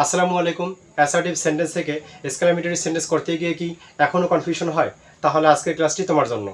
আসসালামু আলাইকুম। Assertive sentence থেকে এক্সক্লামেটরি সেন্টেন্স করতে গিয়ে কি এখনও কনফিউশন হয়? তাহলে আজকের ক্লাসটি তোমার জন্য।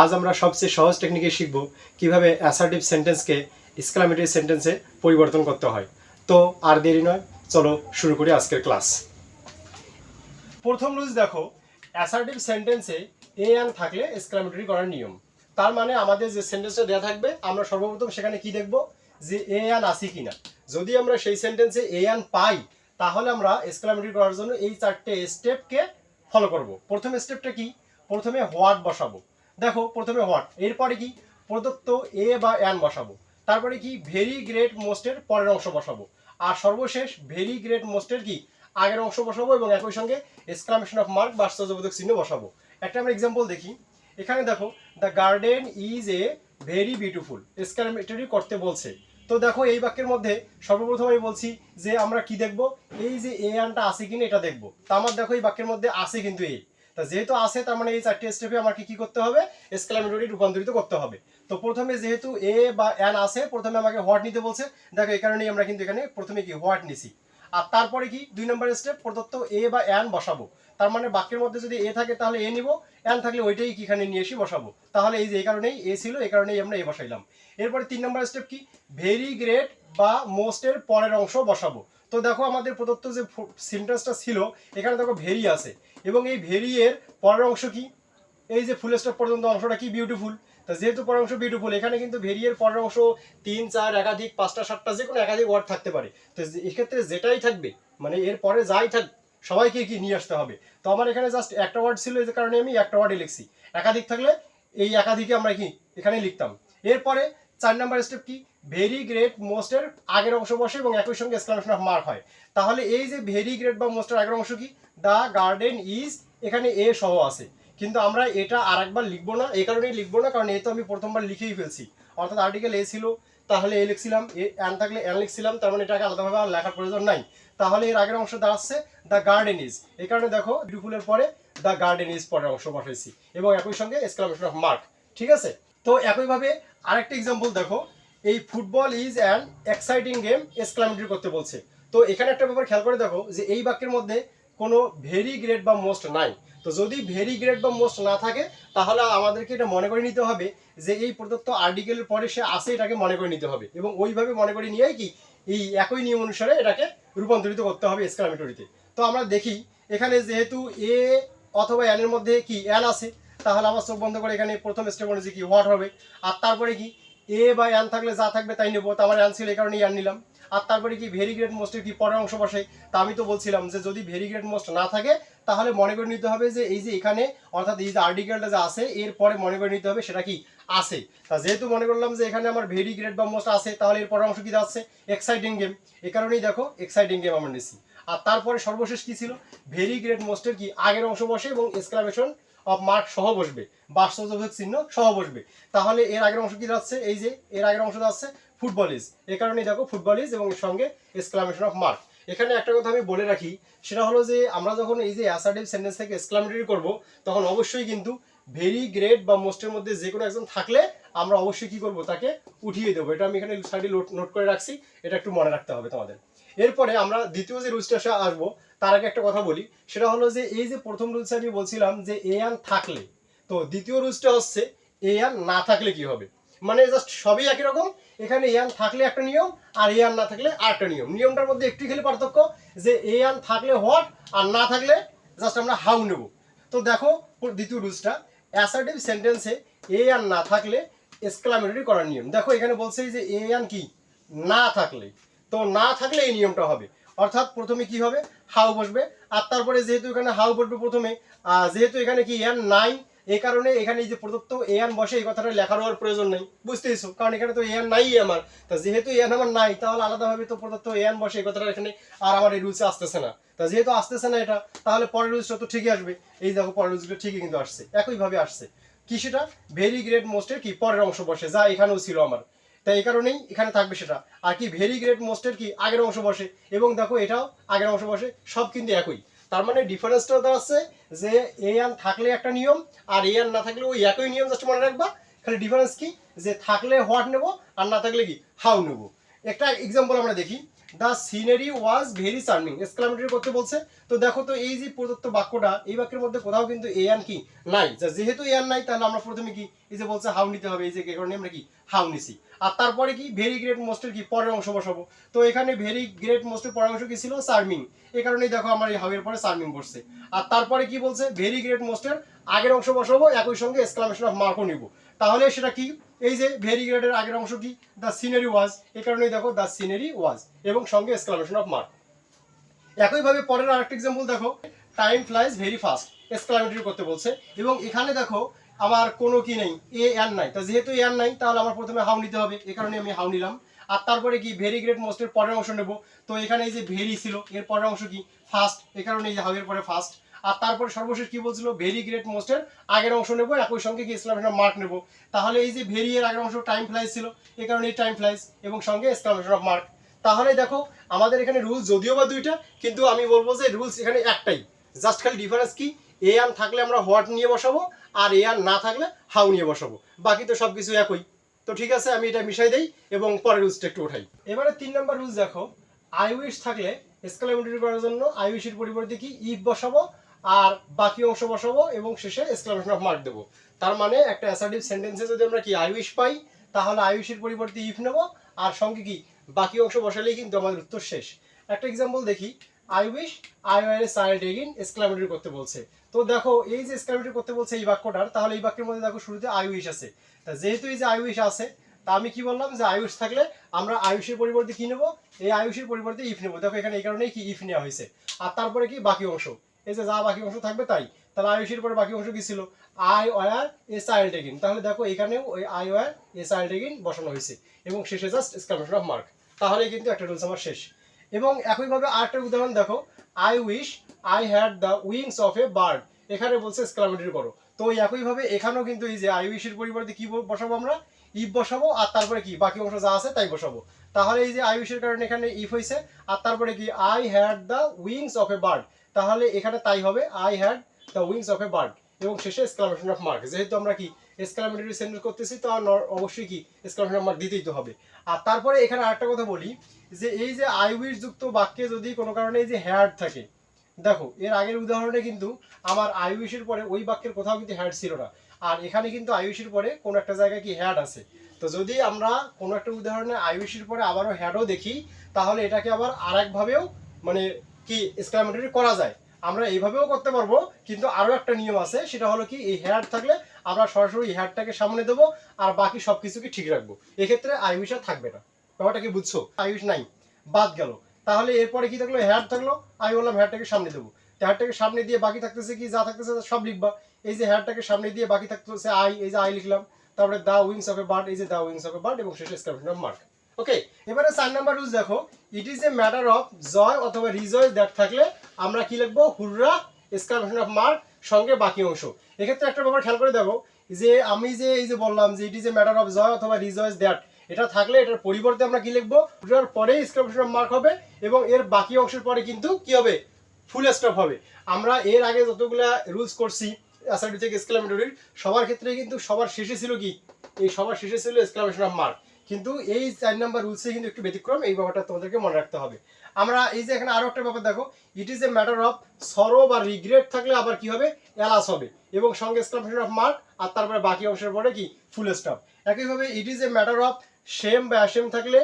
আজ আমরা সবচেয়ে সহজ টেকনিকে শিখব কিভাবে অ্যাসার্টিভ সেন্টেন্সকে এক্সক্লামেটরি সেন্টেন্সে পরিবর্তন করতে হয়। তো আর দেরি নয়, চলো শুরু করি আজকের ক্লাস। প্রথম রুলস দেখো, অ্যাসার্টিভ সেন্টেন্সে এ অ্যান থাকলে এক্সক্লামেটরি করার নিয়ম। তার মানে আমাদের যে সেন্টেন্সটা দেওয়া থাকবে আমরা সর্বপ্রথম সেখানে কি দেখব, যে এ অ্যান আসি কিনা। যদি আমরা সেই সেন্টেন্সে এ অ্যান পাই তাহলে আমরা এক্সক্লামেটরি করার জন্য এই চারটে স্টেপকে ফলো করব। প্রথম স্টেপটা কি, প্রথমে হোয়াট বসাবো। দেখো প্রথমে হোয়াট, এরপরে কি প্রদত্ত এ বা অ্যান বসাবো, তারপরে কি ভেরি গ্রেট মোস্টের পরের অংশ বসাবো, আর সর্বশেষ ভেরি গ্রেট মোস্টের কি আগের অংশ বসাবো এবং একই সঙ্গে এক্সক্লামেশন অফ মার্ক বা আশ্চর্যবোধক চিহ্ন বসাবো। একটা আমরা এক্সাম্পল দেখি। এখানে দেখো, the garden is a very beautiful, exclamatory করতে বলছে। তো দেখো এই বাক্যের মধ্যে সর্বপ্রথম আমি বলছি যে আমরা কি দেখব, এই যে এ আনটা আছে কিনা এটা দেখবো। তা আমার দেখো এই বাক্যের মধ্যে আছে কিন্তু এ, তা যেহেতু আছে তার মানে এই চারটি স্টেপে আমাকে কি করতে হবে, এক্সক্লামেটরি রূপান্তরিত করতে হবে। তো প্রথমে যেহেতু এ বা অ্যান আছে, প্রথমে আমাকে হোয়াট নিতে বলছে। দেখো এই কারণেই আমরা কিন্তু এখানে প্রথমে কি হোয়াট নিছি। আর তারপরে কি 2 নম্বর স্টেপ, প্রদত্ত এ বা অ্যান বসাবো। তার মানে বাক্যের মধ্যে যদি এ থাকে তাহলে এ নিব, অ্যান থাকলে ওইটাই কিখানে নিয়ে এসে বসাবো। তাহলে এই যে এই কারণেই এ ছিল, এই কারণেই আমরা এ বসাইলাম। এরপরে 3 নম্বর স্টেপ কি, ভেরি গ্রেট বা মোস্টের পরের অংশ বসাবো। তো দেখো আমাদের প্রদত্ত যে সেন্টেন্সটা ছিল এখানে দেখো ভেরি আছে, এবং এই ভেরি এর পরের অংশ কি, এই যে ফুল স্টপ পর্যন্ত অংশটা কি বিউটিফুল। তা যেহেতু পরের অংশ বিউটিফুল, এখানে কিন্তু ভেরিয়ের পরের অংশ 3, 4, একাধিক, 5টা, 7টা যে কোনো একাধিক ওয়ার্ড থাকতে পারে। তো এক্ষেত্রে যেটাই থাকবে মানে এর পরে যাই থাক সবাইকে কি নিয়ে আসতে হবে। তো আমার এখানে জাস্ট একটা ওয়ার্ড ছিল, এই কারণে আমি একটা ওয়ার্ডে লিখছি। একাধিক থাকলে এই একাধিকে আমরা কি এখানে লিখতাম। এরপরে 4 নাম্বার স্টেপ কি, ভেরি গ্রেট মোস্টের আগের অংশ বসে এবং একই সঙ্গে এক্সক্লামেশন অফ মার্ক হয়। তাহলে এই যে ভেরি গ্রেট বা মোস্টের আগের অংশ কি, দ্য গার্ডেন ইজ, এখানে এ সহ আছে। কিন্তু আমরা এটা আর একবার লিখবো না, এই কারণেই লিখবো না কারণ এ তো আমি প্রথমবার লিখেই ফেলছি। অর্থাৎ আর্টিকেল এ ছিল তাহলে এ লিখছিলাম, এ অ্যান থাকলে অ্যান লিখছিলাম, তার মানে এটাকে আলাদাভাবে আর লেখার প্রয়োজন নাই। তাহলে এর আগের অংশ দাঁড়াচ্ছে দ্য গার্ডেন ইজ। এই কারণে দেখো বিউটিফুলের পরে দ্য গার্ডেন ইজ পরের অংশ বসাইছি এবং একই সঙ্গে এক্সক্লামেশন অফ মার্ক। ঠিক আছে, তো একইভাবে আরেকটা এক্সাম্পল দেখো, এই football is an exciting game, exclamatory করতে বলছে। তো এখানে একটা ব্যাপার খেয়াল করে দেখো যে এই বাক্যের মধ্যে কোনো ভেরি গ্রেট বা মোস্ট নাই। তো যদি ভেরি গ্রেট বা মোস্ট না থাকে তাহলে আমাদেরকে এটা মনে করে নিতে হবে যে এই প্রদত্ত আর্টিকেলের পরে সে আসে, এটাকে মনে করে নিতে হবে এবং ওইভাবে মনে করে নিয়েই কি এই একই নিয়ম অনুসারে এটাকে রূপান্তরিত করতে হবে এক্সক্লামেটরিতে। তো আমরা দেখি এখানে যেহেতু এ অথবা অ্যানের মধ্যে কি অ্যান আছে, তাহলে আমার চোখ বন্ধ করে এখানে প্রথম স্টেপ অনুযায়ী কি হোয়াট হবে। আর তারপরে কি এ বা অ্যান থাকলে যা থাকবে তাই নেবো, তো আমার অ্যান ছিল এই কারণে অ্যান নিলাম। আর তারপরে কি ভেরি গ্রেট মোস্টের কি পরের অংশ বসে। তা আমি তো বলছিলাম যে যদি ভেরি গ্রেট মোস্ট না থাকে তাহলে মনে করে নিতে হবে যে এই যে এখানে অর্থাৎ এই যে আর্টিকেলটা যা আছে এর পরে মনে করে নিতে হবে সেটা কি আছে। তা যেহেতু মনে করলাম যে এখানে আমার ভেরি গ্রেট বা মোস্ট আছে তাহলে এর পরের অংশ কি যাচ্ছে, এক্সাইটিং গেম। এই কারণেই দেখো এক্সাইটিং গেম আমরা নিচ্ছি। আর তারপরে সর্বশেষ কি ছিল, ভেরি গ্রেট মোস্টের কি আগের অংশ বসে এবং এক্সক্লামেশন অফ মার্ক সহ বসবে বা আশ্চর্যবোধক চিহ্ন সহ বসবে। তাহলে এর আগের অংশ কি যাচ্ছে, এই যে এর আগের অংশ যাচ্ছে ফুটবল ইজ, এই কারণেই দেখো ফুটবল ইজ এবং এর সঙ্গে এক্সক্লামেশন অফ মার্ক। এখানে একটা কথা আমি বলে রাখি, সেটা হলো যে আমরা যখন এই যে অ্যাসার্টিভ সেন্টেন্স থেকে এক্সক্লামেটরি করব তখন অবশ্যই কিন্তু ভেরি গ্রেট বা মোস্টের মধ্যে যে কোনো একজন থাকলে আমরা অবশ্যই কি করব, তাকে উঠিয়ে দেবো। এটা আমি এখানে সাইডে নোট করে রাখছি, এটা একটু মনে রাখতে হবে তোমাদের। এরপরে আমরা দ্বিতীয় যে রুলসটা আসবো তার আগে একটা কথা বলি, সেটা হলো যে এই যে প্রথম রুলসে আমি বলছিলাম যে এ অ্যান থাকলে, তো দ্বিতীয় রুলসটা হচ্ছে এ অ্যান না থাকলে কি হবে। মানে জাস্ট সবই একই রকম, এখানে এ অ্যান থাকলে একটা নিয়ম আর এ অ্যান না থাকলে আরেকটা নিয়ম। নিয়মটার মধ্যে একটু খেলে পার্থক্য, যে এ অ্যান থাকলে হোয়াট আর না থাকলে জাস্ট আমরা হাউ নেব। তো দেখো দ্বিতীয় রুলসটা, অ্যাসার্টিভ সেন্টেন্সে এ অ্যান না থাকলে এক্সক্লামেটরি করার নিয়ম। দেখো এখানে বলছে যে এ অ্যান কি না থাকলে, তো না থাকলে এই নিয়মটা হবে। অর্থাৎ প্রথমে কি হবে, হাউ বসবে। আর তারপরে যেহেতু এখানে হাউ বসবে প্রথমে, যেহেতু এখানে কি অ্যান নাই, এই কারণে এখানে যে প্রদত্ত এন বসে এই কথাটা লেখার হওয়ার প্রয়োজন নেই, বুঝতেইছো, কারণ এখানে তো এন নাই আমার। তা যেহেতু এন আমার নাই তাহলে আলাদাভাবে তো প্রদত্ত এন বসে এই কথাটা এখানে আর আমার এই রুলসে আসতেছে না। তা যেহেতু আসতেছে না এটা, তাহলে পরের রুলসটা তো ঠিকই আসবে। এই দেখো পরের রুলসটা ঠিকই কিন্তু আসছে, একইভাবে আসছে। কি সেটা, ভেরি গ্রেট মোস্টের কি পরের অংশ বসে, যা এখানেও ছিল আমার, তাই এই কারণেই এখানে থাকবে সেটা। আর কি ভেরি গ্রেট মোস্টের কি আগের অংশ বসে, এবং দেখো এটাও আগের অংশ বসে, সব কিন্তু একই। তার মানে ডিফারেন্সটা দাঁড়াচ্ছে যে এ আন থাকলে একটা নিয়ম আর এ আন না থাকলে ওই একই নিয়ম, জাস্ট মনে রাখবা। খালি ডিফারেন্স কি, যে থাকলে হোয়াট নেব আর না থাকলে কি হাউ নেব। একটা এক্সাম্পল আমরা দেখি, the scenery was very charming exclamatory করতে বলছে। তো দেখো তো এই যে প্রদত্ত বাক্যটা, এই বাক্যের মধ্যে কোথাও কিন্তু এ অ্যান কি নাই। যেহেতু এ অ্যান নাই, তাহলে আমরা প্রথমে কি এই যে বলছে হাউ নিতে হবে, এই যে কারণে আমরা কি হাউ নিছি। আর তারপরে কি ভেরি গ্রেট মোস্টের কি পরের অংশ বসাবো। তো এখানে ভেরি গ্রেট মোস্টের পরের অংশ কি ছিল, চার্মিং, এই কারণেই দেখো আমার এই হাউ এর পরে চার্মিং বসছে। আর তারপরে কি বলছে, ভেরি গ্রেট মোস্টের আগের অংশ বসাবো, একই সঙ্গে এক্সক্লামেশন অফ মার্কও নিব। তাহলে সেটা কি, এই যে ভেরি গ্রেটের আগের অংশ কি, দ্য সিনারি ওয়াজ, এই কারণেই দেখো দ্য সিনারি ওয়াজ এবং সঙ্গে এক্সক্লামেশন অফ মার্ক। একইভাবে পরের আরেকটা এক্সাম্পল দেখো, time flies very fast exclamatory করতে বলছে। এবং এখানে দেখো আমার কোনো কি নেই, এ অ্যান নাই। তো যেহেতু এ অ্যান নাই, তাহলে আমার প্রথমে হাউ নিতে হবে, এই কারণে আমি হাউ নিলাম। আর তারপরে কি ভেরি গ্রেট মোস্টের পরের অংশ নেব। তো এখানে এই যে ভেরি ছিল, এর পরের অংশ কি ফাস্ট, এই কারণে এই যে হাউ এর পরে ফাস্ট। আর তারপরে সর্বশেষ কি বলছিল, ভেরি গ্রেট মোস্টের আগের অংশ নেব, একই সঙ্গে কি এক্সক্লামেশন মার্ক নেব। তাহলে এই যে ভেরি এর আগের অংশ টাইম ফ্লাইজ ছিল, এই কারণে এই টাইম ফ্লাইজ এবং সঙ্গে এক্সক্লামেশন অফ মার্ক। তাহলে দেখো আমাদের এখানে রুলস যদিও বা দুইটা, কিন্তু আমি বলবো যে রুলস এখানে একটাই, জাস্ট খালি ডিফারেন্স কি, এ আন থাকলে আমরা হোয়াট নিয়ে বসাবো, আর এ আন না থাকলে হাউ নিয়ে বসাবো, বাকি তো সবকিছু একই। তো ঠিক আছে, আমি এটা মিশাই দেই এবং পরের রুলসটা একটু উঠাই। এবারে 3 নম্বর রুলস দেখো, আই উইশ থাকলে এক্সক্লামেটরি করার জন্য আই উইশের পরিবর্তে কি ইফ বসাবো, আর বাকি অংশ বসাবো এবং শেষে এক্সক্লামেশন অফ মার্ক দেবো। তার মানে একটা অ্যাসার্টিভ সেন্টেন্সে যদি আমরা কি আই উইশ পাই, তাহলে আই উইশের পরিবর্তে ইফ নেব, আর সঙ্গে কি বাকি অংশ বসালেই কিন্তু আমাদের উত্তর শেষ। একটা এক্সাম্পল দেখি, I wish I were a child again exclamatory করতে বলছে। তো দেখো এই যে এক্সক্লামেটরি করতে বলছে এই বাক্যটার, তাহলে এই বাক্যের মধ্যে দেখো শুরুতে আই উইশ আছে। তা যেহেতু এই যে আই উইশ আছে, তা আমি কি বললাম যে আই উইশ থাকলে আমরা আই উইশের পরিবর্তে কি নেব, এই আই উইশের পরিবর্তে ইফ নেব। দেখো এখানে এই কারণেই কি ইফ নেওয়া হয়েছে। আর তারপরে কি বাকি অংশ, এই যে যা বাকি অংশ থাকবে তাই। তাহলে আই উইশের পরে বাকি অংশ কি ছিল, I were a child again. তাহলে দেখো এখানেও ওই I were a child again বসানো হয়েছে এবং শেষে জাস্ট এক্সক্লামেশন অফ মার্ক। তাহলে কিন্তু একটা রুলস আমার শেষ। এবং একইভাবে আরেকটা উদাহরণ দেখো, I wish I had the wings of a bird, এখানে বলছে এক্সক্লামেটরি করো। তো একইভাবে এখানেও কিন্তু এই যে আই উইশের পরিবর্তে কি বসাবো আমরা, ইফ বসাবো, আর তারপরে কি বাকি অংশ যা আছে তাই বসাবো। তাহলে এই যে আই উইশের কারণে এখানে ইফ হয়েছে, আর তারপরে কি I had the wings of a bird, তাহলে এখানে তাই হবে I had the wings of a bird এবং শেষে এক্সক্লামেশন অফ মার্ক। যেহেতু আমরা কি এক্সক্লামেটরি সেন্টেন্স করতেছি, তো অবশ্যই কি এক্সক্লামেশন অফ মার্ক দিতেই তো হবে। আর তারপরে এখানে আরেকটা কথা বলি, যে এই যে আই উইশ যুক্ত বাক্যে যদি কোনো কারণে এই যে হ্যাড থাকে, দেখো এর আগের উদাহরণে কিন্তু আমার আই উইশের পরে ওই বাক্যের কোথাও কিন্তু হ্যাড ছিল না, আর এখানে কিন্তু আই উইশের পরে কোনো একটা জায়গায় কি হ্যাড আছে। তো যদি আমরা কোনো একটা উদাহরণে আই উইশের পরে আবারও হ্যাডও দেখি, তাহলে এটাকে আবার আরেকভাবেও মানে কি এক্সক্লামেটরি করা যায়। আমরা এইভাবেও করতে পারবো, কিন্তু আরও একটা নিয়ম আছে, সেটা হলো কি এই হ্যাড থাকলে আমরা সরাসরি হ্যাডটাকে সামনে দেবো আর বাকি সব কিছুকে ঠিক রাখবো। এক্ষেত্রে আই উইশ আর থাকবে না। ব্যাপারটা কি বুঝছো? আই উইশ নাই, বাদ গেল। তাহলে এরপরে কি থাকলো, হ্যাড থাকলো, আমি বললাম হ্যাডটাকে সামনে দেবো। হ্যাডটাকে সামনে দিয়ে বাকি থাকতেছে কি, যা থাকতেছে সব লিখবা। এই যে হ্যাডটাকে সামনে দিয়ে বাকি থাকতেছে আই, এই যে আই লিখলাম, তারপরে দা উইংস অফ এ বার্ড, এই যে দা উইংস অফ এ বার্ড এবং শেষে এক্সক্লামেশন অফ মার্ক। ওকে, এবারে 4 নাম্বার রুলস দেখো, it is a matter of joy অথবা রিজয় দ্যাট থাকলে আমরা কি লিখবো, হুররা এক্সক্লামেশন অফ মার্ক সঙ্গে বাকি অংশ। এক্ষেত্রে একটা ব্যাপার খেয়াল করে দেখো, যে আমি যে এই যে বললাম যে it is a matter of joy অথবা রিজয়েস দ্যাট, এটা থাকলে এটার পরিবর্তে আমরা কি লিখবো, হুররার পরে এক্সক্লামেশন অফ মার্ক হবে এবং এর বাকি অংশের পরে কিন্তু কি হবে, ফুল স্টপ হবে। আমরা এর আগে যতগুলা রুলস করছি অ্যাসার্টিভ থেকে এক্সক্লামেটরির, সবার ক্ষেত্রে কিন্তু সবার শেষে ছিল কি, এই সবার শেষে ছিল এক্সক্লামেশন অফ মার্ক। কিন্তু এই 4 নাম্বার রুলসে কিন্তু একটু ব্যতিক্রম, এই ব্যাপারটা তোমাদেরকে মনে রাখতে হবে। আমরা এই যে এখানে আরো একটা ব্যাপার দেখো, it is a matter of sorrow বা রিগ্রেট থাকলে আবার কি হবে, এলাস হবে এবং সঙ্গে এক্সক্লামেশন অফ মার্ক, আর তারপরে বাকি অংশের পরে কি ফুল স্টপ। একইভাবে ইট is a matter of shame বা অ্যাশেম থাকলে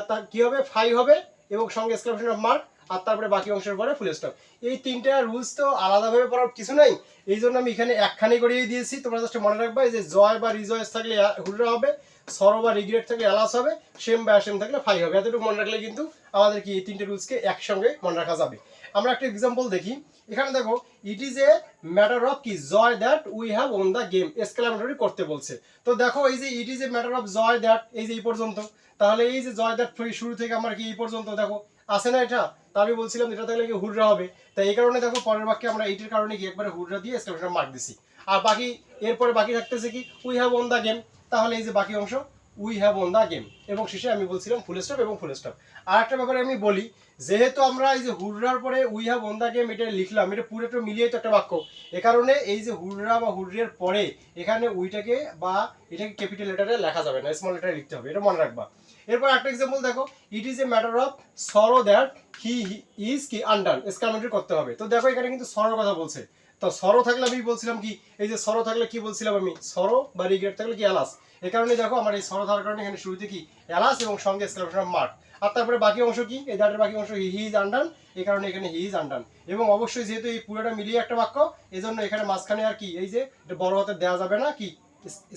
তার কি হবে, ফাই হবে এবং সঙ্গে এক্সক্লামেশন অফ মার্ক, আর তারপরে বাকি অংশের পরে ফুল স্টপ। এই তিনটা রুলস তো আলাদাভাবে পড়ার কিছু নাই, এই জন্য আমি এখানে একখানে করিয়ে দিয়েছি। তোমরা জাস্ট মনে রাখবা, এই যে জয় বা রিজয়েস থাকলে হুররা হবে, সরো বা রিগ্রেট থাকলে এলাস হবে, সেম বা অ্যাশেম থাকলে ফাই হবে। এতটুকু মনে রাখলে কিন্তু আমাদের কি এই তিনটে রুলসকে একসঙ্গে মনে রাখা যাবে। আমরা একটা এক্সাম্পল দেখি, এখানে দেখো, it is a matter of কি joy that we have won the game exclamatory করতে বলছে। তো দেখো এই যে it is a matter of joy that, এই যে এই পর্যন্ত, তাহলে এই যে জয় দ্যাট শুরু থেকে আমার কি এই পর্যন্ত দেখো আছে না এটা, তা আমি বলছিলাম এটা থাকলে কি হুররা হবে। তাই এই কারণে দেখো পরের বাক্যে আমরা এইটার কারণে কি একবারে হুররা দিয়ে এক্সক্লামেশন মার্ক দিছি। আর বাকি এরপরে বাকি থাকতেছে কি, we have won the game, তাহলে এই যে বাকি অংশ we have won the game এবং শেষে আমি বলছিলাম ফুল স্টপ এবং ফুল স্টপ। আর একটা ব্যাপারে আমি বলি, যেহেতু আমরা এই যে হুররার পরে we have won the game এটা লিখলাম, এটা পুরোটা মিলিয়ে তো একটা বাক্য, এ কারণে এই যে হুররা বা হুররের পরে এখানে উইটাকে বা এটাকে ক্যাপিটাল লেটারে লেখা যাবে না, স্মল লেটারে লিখতে হবে, এটা মনে রাখবা। এরপর একটা এক্সাম্পল দেখো, it is a matter of sorrow that he is কি আনডান, এক্সক্লামেটরি করতে হবে। তো দেখো এখানে কিন্তু সরোর কথা বলছে। তো সরো থাকলে আমি বলছিলাম কি, এই যে সরো থাকলে কি বলছিলাম আমি, সরো বা রিগ্রেট থাকলে কি এলাস। এই কারণে দেখো আমার এই সরো থাকার কারণে এখানে শুরুতে কি এলাস এবং সঙ্গে এক্সক্লামেশন মার্ক। আর তারপরে বাকি অংশ কি, এই দ্যাটের বাকি অংশ হি ইজ আনডান, এই কারণে এখানে হি ইজ আনডান। এবং অবশ্যই যেহেতু এই পুরোটা মিলিয়ে একটা বাক্য, এই জন্য এখানে মাঝখানে আর কি এই যে বড় হাতে দেওয়া যাবে না, কি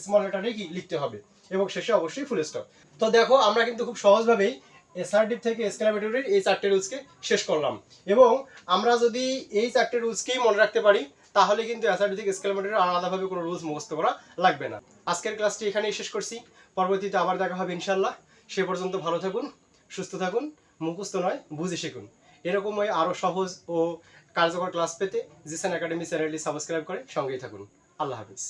স্মল লেটারে কি লিখতে হবে, এবং শেষে অবশ্যই ফুল স্টপ। তো দেখো আমরা কিন্তু খুব সহজভাবেই অ্যাসার্টিভ থেকে এক্সক্লামেটরির এই 4টে রুলসকে শেষ করলাম। এবং আমরা যদি এই 4টে রুলসকেই মনে রাখতে পারি, তাহলে কিন্তু অ্যাসার্টিভ থেকে এক্সক্লামেটরির আলাদাভাবে কোনো রুলস মুখস্থ করা লাগবে না। আজকের ক্লাসটি এখানেই শেষ করছি, পরবর্তীতে আবার দেখা হবে ইনশাল্লাহ। সে পর্যন্ত ভালো থাকুন, সুস্থ থাকুন, মুখস্থ নয় বুঝে শিখুন। এরকমই আরও সহজ ও কার্যকর ক্লাস পেতে জিসান একাডেমি চ্যানেলটি সাবস্ক্রাইব করে সঙ্গেই থাকুন। আল্লাহ হাফিজ।